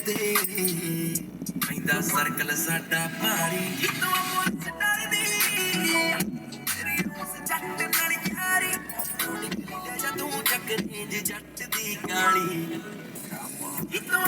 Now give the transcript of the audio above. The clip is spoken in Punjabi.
ਤੇ ਪੈਂਦਾ ਸਰਕਲ ਸਾਡਾ ਭਾਰੀ ਜਦੋਂ ਪੁੱਛ ਡਰਦੀ ਤੇਰੀ ਉਸ ਜੱਟ ਨਾਲ ਯਾਰੀ ਨਿਕਲੀ ਲੈ ਜਾ ਤੂੰ ਚੱਕ ਰੇਂਜ ਜੱਟ ਦੀ ਕਾਲੀ ਜਦੋਂ